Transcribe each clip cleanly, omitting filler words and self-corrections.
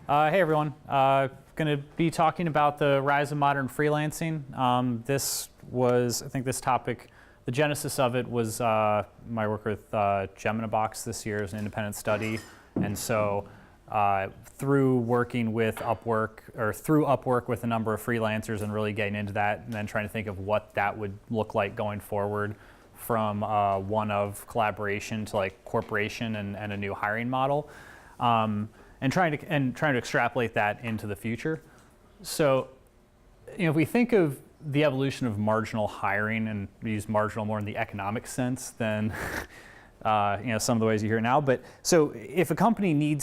Hey everyone, going to be talking about the rise of modern freelancing. I think this topic, the genesis of it was my work with Geminibox this year as an independent study. And so through working with Upwork with a number of freelancers and really getting into that and then trying to think of what that would look like going forward from one of collaboration to like corporation and a new hiring model. And trying to extrapolate that into the future. So, if we think of the evolution of marginal hiring, and we use marginal more in the economic sense than some of the ways you hear now. But so, if a company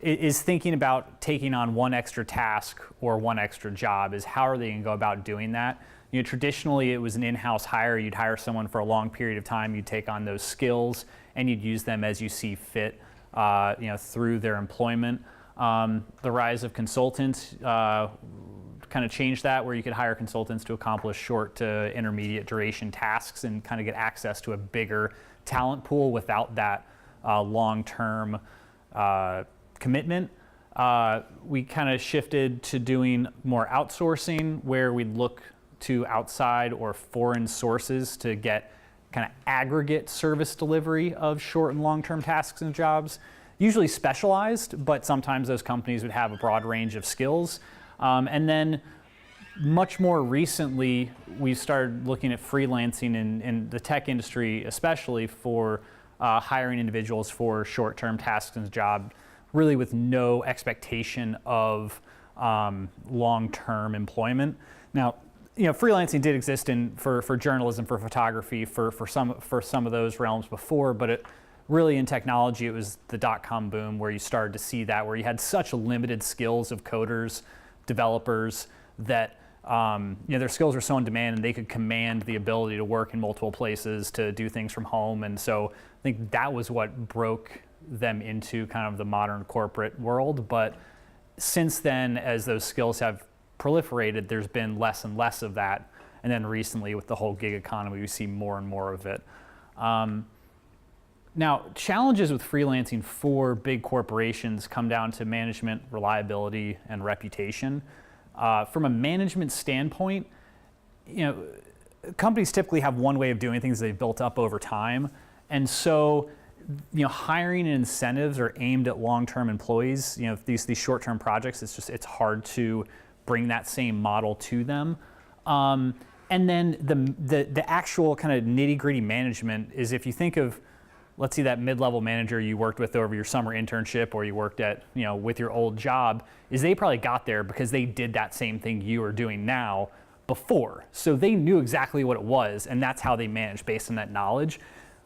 is thinking about taking on one extra task or one extra job, how are they going to go about doing that? Traditionally, it was an in-house hire. You'd hire someone for a long period of time. You'd take on those skills, and you'd use them as you see fit. Through their employment. The rise of consultants kind of changed that, where you could hire consultants to accomplish short to intermediate duration tasks and kind of get access to a bigger talent pool without that long-term commitment. We kind of shifted to doing more outsourcing, where we'd look to outside or foreign sources to get kind of aggregate service delivery of short and long-term tasks and jobs, usually specialized, but sometimes those companies would have a broad range of skills. And then much more recently, we started looking at freelancing in the tech industry, especially for hiring individuals for short-term tasks and jobs, really with no expectation of long-term employment. Now, freelancing did exist for journalism, for photography, for some of those realms before, but really in technology, it was the dot-com boom where you started to see that, where you had such limited skills of coders, developers, that their skills were so in demand and they could command the ability to work in multiple places, to do things from home. And so I think that was what broke them into kind of the modern corporate world. But since then, as those skills have proliferated, there's been less and less of that. And then recently with the whole gig economy, we see more and more of it. Now, challenges with freelancing for big corporations come down to management, reliability, and reputation. From a management standpoint, companies typically have one way of doing things they've built up over time. And so, hiring and incentives are aimed at long-term employees. These short-term projects, it's hard to bring that same model to them. And then the actual kind of nitty-gritty management is, if you think of, let's see, that mid-level manager you worked with over your summer internship, or you worked at, with your old job, is they probably got there because they did that same thing you are doing now before. So they knew exactly what it was, and that's how they managed based on that knowledge.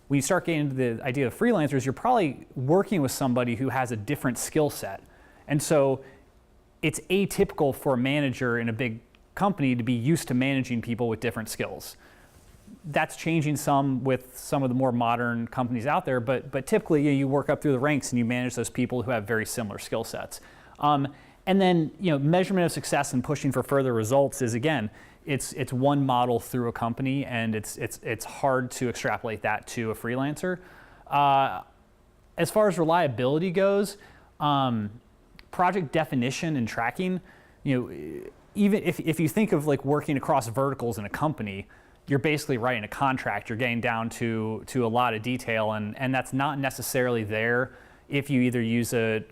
When you start getting into the idea of freelancers, you're probably working with somebody who has a different skill set. And so it's atypical for a manager in a big company to be used to managing people with different skills. That's changing some with some of the more modern companies out there, but typically you work up through the ranks and you manage those people who have very similar skill sets. And then measurement of success and pushing for further results is, again, it's one model through a company, and it's hard to extrapolate that to a freelancer. As far as reliability goes, project definition and tracking, even if you think of like working across verticals in a company, you're basically writing a contract. You're getting down to a lot of detail, and that's not necessarily there if you either use a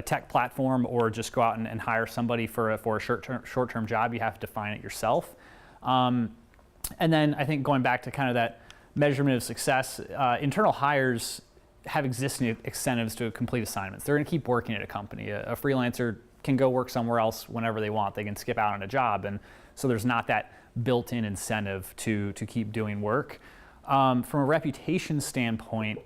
tech platform or just go out and hire somebody for a short-term job. You have to define it yourself. And then I think going back to kind of that measurement of success, internal hires have existing incentives to complete assignments. They're going to keep working at a company. A freelancer can go work somewhere else whenever they want. They can skip out on a job, and so there's not that built-in incentive to keep doing work. From a reputation standpoint,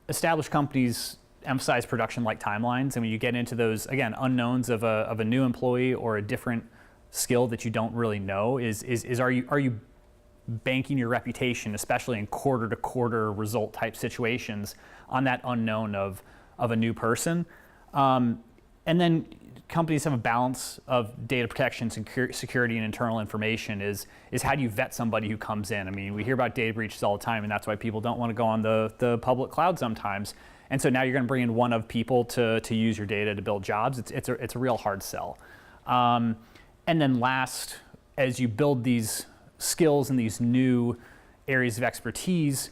established companies emphasize production-like timelines, and when you get into those, again, unknowns of a new employee or a different skill that you don't really know, are you banking your reputation, especially in quarter-to-quarter result type situations, on that unknown of a new person? And then companies have a balance of data protection, security, and internal information. Is how do you vet somebody who comes in? I mean, we hear about data breaches all the time, and that's why people don't want to go on the public cloud sometimes. And so now you're going to bring in one of people to use your data to build jobs. It's a real hard sell. And then last, as you build these skills and these new areas of expertise,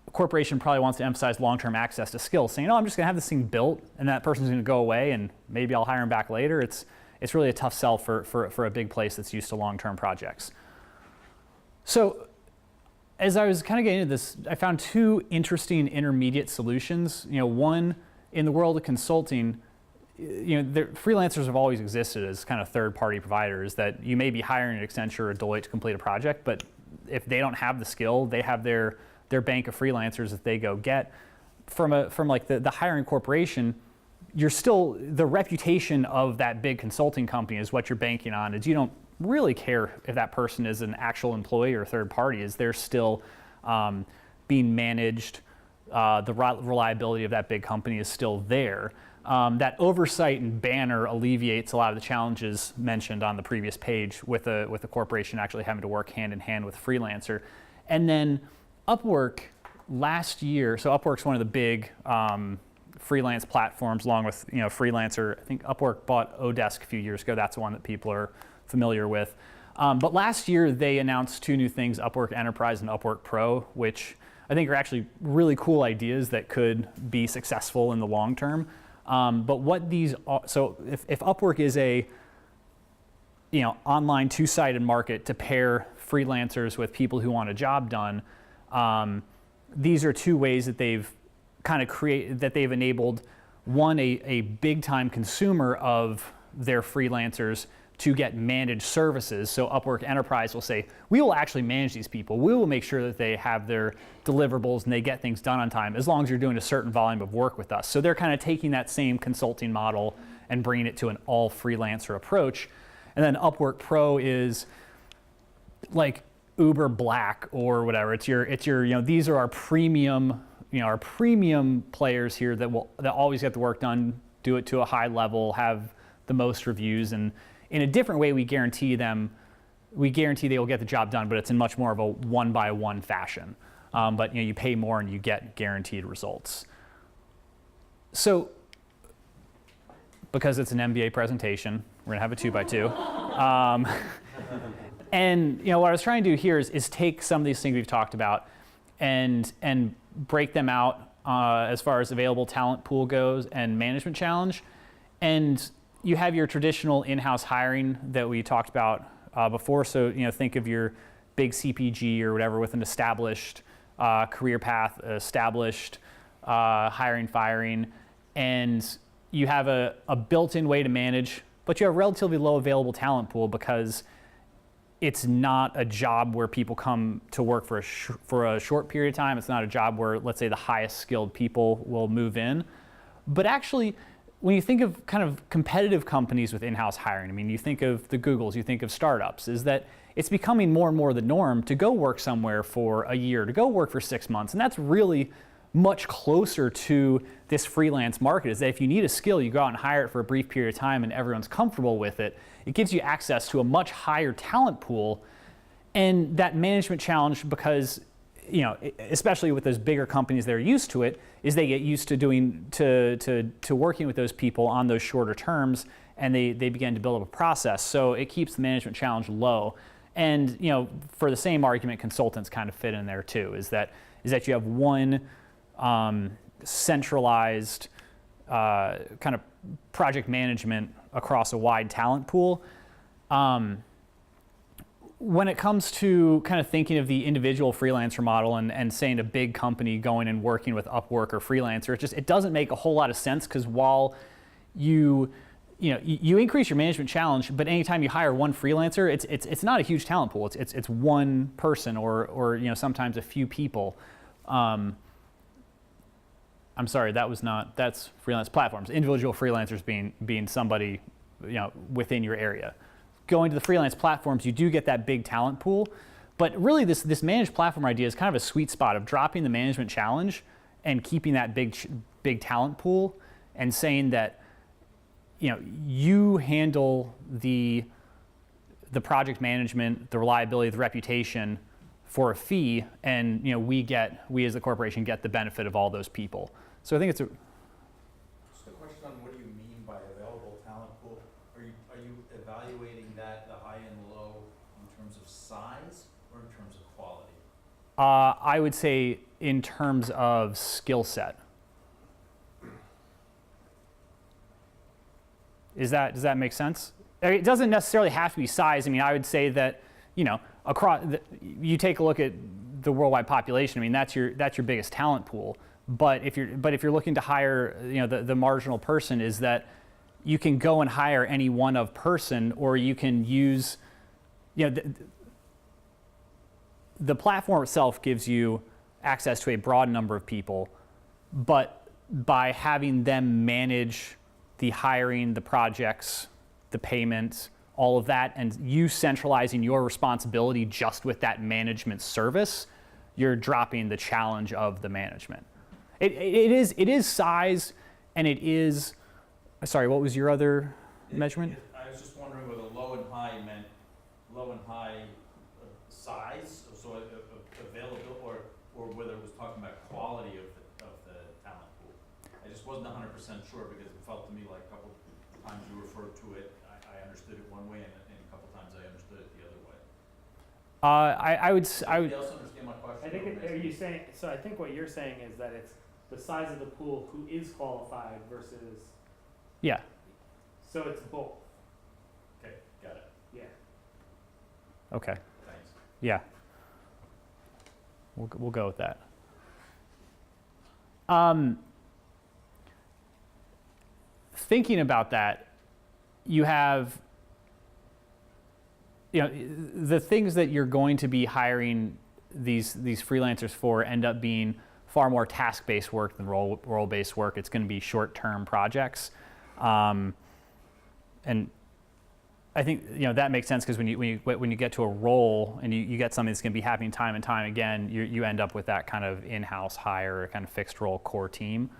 a corporation probably wants to emphasize long-term access to skills, saying, oh, I'm just going to have this thing built, and that person's going to go away, and maybe I'll hire them back later. It's really a tough sell for a big place that's used to long-term projects. So as I was kind of getting into this, I found two interesting intermediate solutions. One, in the world of consulting, freelancers have always existed as kind of third-party providers that you may be hiring an Accenture or Deloitte to complete a project, but if they don't have the skill, they have their bank of freelancers that they go get. From like the hiring corporation, you're still, the reputation of that big consulting company is what you're banking on. Is you don't really care if that person is an actual employee or third party, is they're still being managed. The reliability of that big company is still there. That oversight and banner alleviates a lot of the challenges mentioned on the previous page with the corporation actually having to work hand in hand with a freelancer. And then Upwork last year, so Upwork's one of the big freelance platforms along with Freelancer. I think Upwork bought Odesk a few years ago. That's the one that people are familiar with. But last year they announced two new things, Upwork Enterprise and Upwork Pro, which I think are actually really cool ideas that could be successful in the long term. But what these are, so if Upwork is a online two-sided market to pair freelancers with people who want a job done, these are two ways that they've kind of they've enabled one, a big-time consumer of their freelancers to get managed services. So Upwork Enterprise will say, we will actually manage these people. We will make sure that they have their deliverables and they get things done on time as long as you're doing a certain volume of work with us. So they're kind of taking that same consulting model and bringing it to an all freelancer approach. And then Upwork Pro is like Uber Black or whatever. It's your these are our premium, our premium players here that always get the work done, do it to a high level, have the most reviews, and in a different way, we guarantee they will get the job done, but it's in much more of a one-by-one fashion. But you pay more and you get guaranteed results. So, because it's an MBA presentation, we're gonna have a 2x2. And what I was trying to do here is take some of these things we've talked about and break them out as far as available talent pool goes and management challenge. And you have your traditional in-house hiring that we talked about before. So think of your big CPG or whatever with an established career path, established hiring, firing, and you have a built-in way to manage, but you have a relatively low available talent pool because it's not a job where people come to work for a short period of time. It's not a job where, let's say, the highest skilled people will move in. But actually, when you think of kind of competitive companies with in-house hiring, I mean, you think of the Googles, you think of startups, is that it's becoming more and more the norm to go work somewhere for a year, to go work for 6 months. And that's really much closer to this freelance market, is that if you need a skill, you go out and hire it for a brief period of time and everyone's comfortable with it. It gives you access to a much higher talent pool. And that management challenge, because especially with those bigger companies that are used to it, is they get used to working with those people on those shorter terms, and they begin to build up a process. So it keeps the management challenge low. And for the same argument, consultants kind of fit in there too. Is that you have one centralized kind of project management across a wide talent pool. When it comes to kind of thinking of the individual freelancer model and saying a big company going and working with Upwork or Freelancer, it doesn't make a whole lot of sense, because while you increase your management challenge, but anytime you hire one freelancer, it's not a huge talent pool. It's one person or sometimes a few people. I'm sorry, that's freelance platforms. Individual freelancers being somebody within your area. Going to the freelance platforms, you do get that big talent pool, but really this managed platform idea is kind of a sweet spot of dropping the management challenge and keeping that big talent pool, and saying that you handle the project management, the reliability, the reputation for a fee, and we as the corporation get the benefit of all those people. So I think it's a, Just a question on what do you mean by available talent pool? Are you evaluating that, the high and low, in terms of size or in terms of quality? I would say in terms of skill set. Does that make sense? I mean, it doesn't necessarily have to be size. I mean, I would say that, you take a look at the worldwide population. I mean, that's your biggest talent pool. But if you're looking to hire, the marginal person, is that you can go and hire any one of person, or you can use, the platform itself gives you access to a broad number of people, but by having them manage the hiring, the projects, the payments, all of that, and you centralizing your responsibility just with that management service, you're dropping the challenge of the management. It is size, and it is, sorry, what was your other measurement? I was just wondering whether low and high meant low and high size, so available, or whether it was talking about quality of the talent pool. I just wasn't 100% sure, because it felt to me like a couple times you referred to it, I understood it one way, and a couple times I understood it the other way. I would. Anybody else understand my question? I think, are you saying, so I think what you're saying is that it's the size of the pool who is qualified versus, Yeah. so it's both, Okay, got it. yeah. Okay. Thanks. Yeah. We'll go with that. Thinking about that, you have, the things that you're going to be hiring these freelancers for end up being far more task-based work than role-based work. It's going to be short-term projects, and I think that makes sense, because when you get to a role and you get something that's going to be happening time and time again, you end up with that kind of in-house hire, kind of fixed role core team.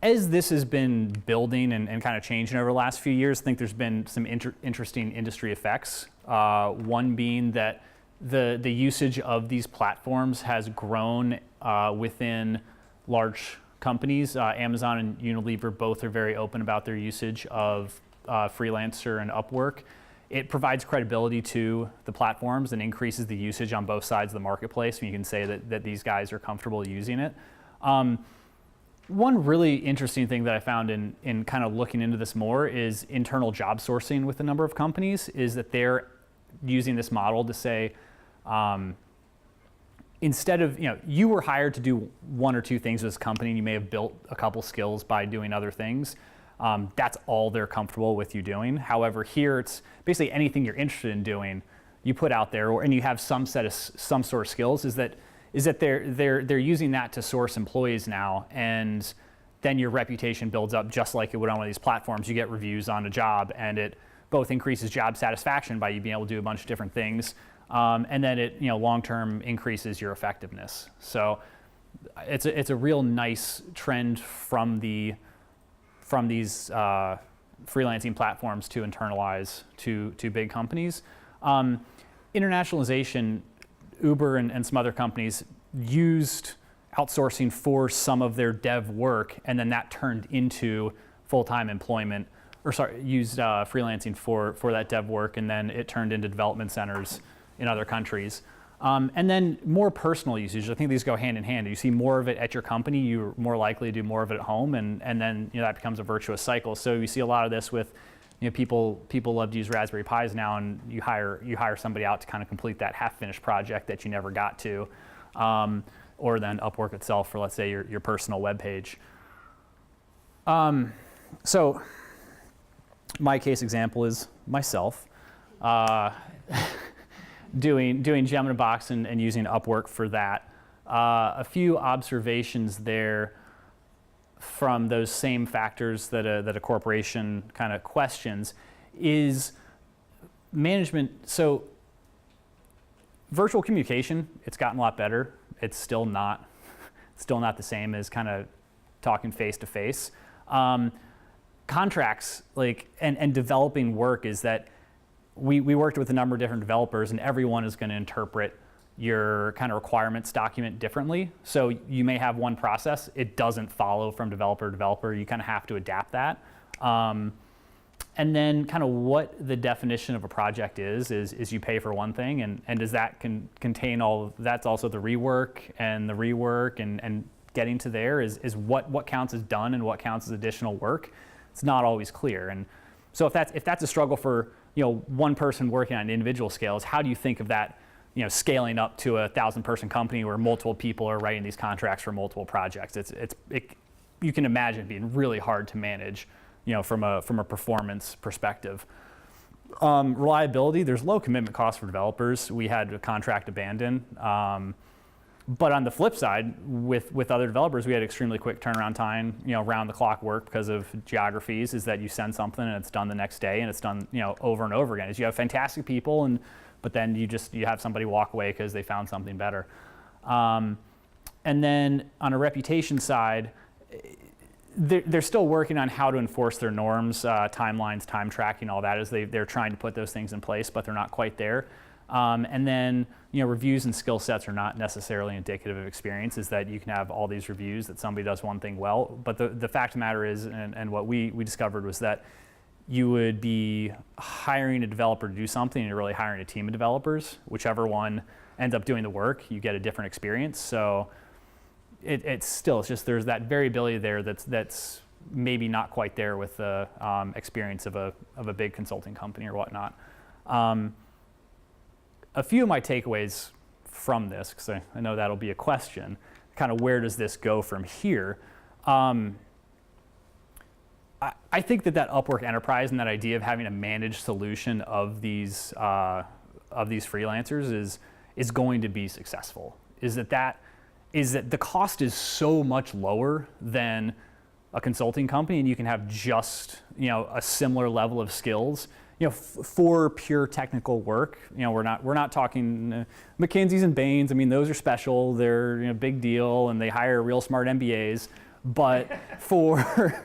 As this has been building and kind of changing over the last few years, I think there's been some interesting industry effects. One being that the usage of these platforms has grown within large companies. Amazon and Unilever both are very open about their usage of Freelancer and Upwork. It provides credibility to the platforms and increases the usage on both sides of the marketplace, and you can say that these guys are comfortable using it. One really interesting thing that I found in kind of looking into this more is internal job sourcing with a number of companies, is that they're using this model to say, instead of, you were hired to do one or two things with this company, and you may have built a couple skills by doing other things. That's all they're comfortable with you doing. However, here it's basically anything you're interested in doing, you put out there, and you have some sort of skills. Is that they're using that to source employees now, and then your reputation builds up just like it would on one of these platforms. You get reviews on a job, and it both increases job satisfaction by you being able to do a bunch of different things, and then it long-term increases your effectiveness. So it's a real nice trend from these freelancing platforms to internalize to big companies. Internationalization. Uber and some other companies used outsourcing for some of their dev work, and then that turned into full-time employment, used freelancing for that dev work, and then it turned into development centers in other countries. And then more personal usage. I think these go hand in hand. You see more of it at your company, you're more likely to do more of it at home, and then that becomes a virtuous cycle. So you see a lot of this with people love to use Raspberry Pis now, and you hire somebody out to kind of complete that half-finished project that you never got to, or then Upwork itself for, let's say, your personal web page. So my case example is myself doing Gemini and using Upwork for that. A few observations there from those same factors that a corporation kind of questions is management. So virtual communication, it's gotten a lot better. It's still not the same as kind of talking face to face. Contracts, and developing work, is that we worked with a number of different developers, and everyone is going to interpret your kind of requirements document differently. So you may have one process, it doesn't follow from developer to developer, you kind of have to adapt that. And then kind of what the definition of a project is you pay for one thing, and does that contain all, that's also the rework and getting to there is what counts as done and what counts as additional work. It's not always clear. And so if that's a struggle for one person working on individual scales, how do you think of that scaling up to a 1,000-person company where multiple people are writing these contracts for multiple projects? You can imagine it being really hard to manage from a performance perspective. Reliability, there's low commitment costs for developers. We had a contract abandoned. But on the flip side, with other developers, we had extremely quick turnaround time, round the clock work because of geographies, is that you send something and it's done the next day and it's done, over and over again. Is you have fantastic people, but then you have somebody walk away because they found something better. And then on a reputation side, they're still working on how to enforce their norms, timelines, time tracking, all that, as they're trying to put those things in place, but they're not quite there. And then, reviews and skill sets are not necessarily indicative of experience, is that you can have all these reviews that somebody does one thing well, but the fact of the matter is, and what we discovered was that you would be hiring a developer to do something and you're really hiring a team of developers. Whichever one ends up doing the work, you get a different experience. So it's just there's that variability there that's maybe not quite there with the experience of a big consulting company or whatnot. A few of my takeaways from this, because I know that'll be a question, kind of where does this go from here? I think that Upwork Enterprise and that idea of having a managed solution of these freelancers is going to be successful. Is that the cost is so much lower than a consulting company, and you can have just a similar level of skills. For pure technical work, we're not talking McKinsey's and Bain's. I mean, those are special. They're big deal, and they hire real smart MBAs. But for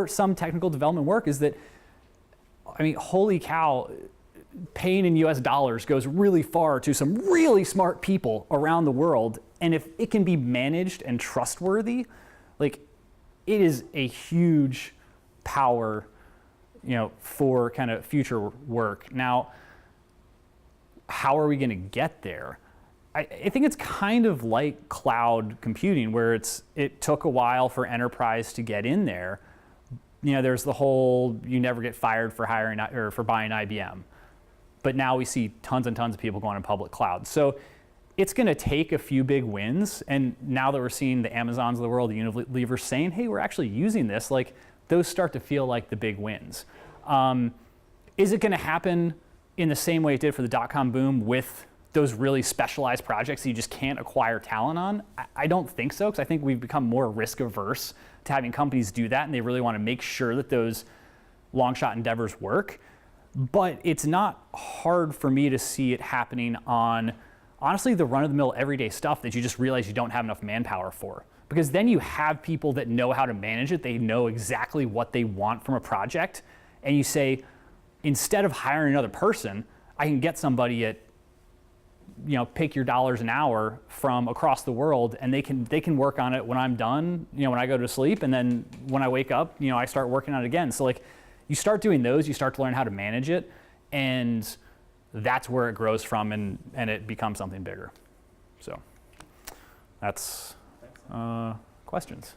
some technical development work, is that, holy cow, paying in US dollars goes really far to some really smart people around the world. And if it can be managed and trustworthy, it is a huge power, for kind of future work. Now, how are we going to get there? I think it's kind of like cloud computing, where it took a while for enterprise to get in there. There's the whole you never get fired for hiring or for buying IBM. But now we see tons and tons of people going to public cloud. So it's going to take a few big wins. And now that we're seeing the Amazons of the world, the Unilevers saying, hey, we're actually using this, those start to feel like the big wins. Is it going to happen in the same way it did for the dot-com boom with those really specialized projects that you just can't acquire talent on? I don't think so, because I think we've become more risk averse to having companies do that, and they really want to make sure that those long shot endeavors work. But it's not hard for me to see it happening on, honestly, the run-of-the-mill everyday stuff that you just realize you don't have enough manpower for. Because then you have people that know how to manage it. They know exactly what they want from a project. And you say, instead of hiring another person, I can get somebody at, pick your dollars an hour from across the world, and they can work on it when I'm done, when I go to sleep, and then when I wake up, I start working on it again. So you start doing those, you start to learn how to manage it, and that's where it grows from, and it becomes something bigger. So that's questions.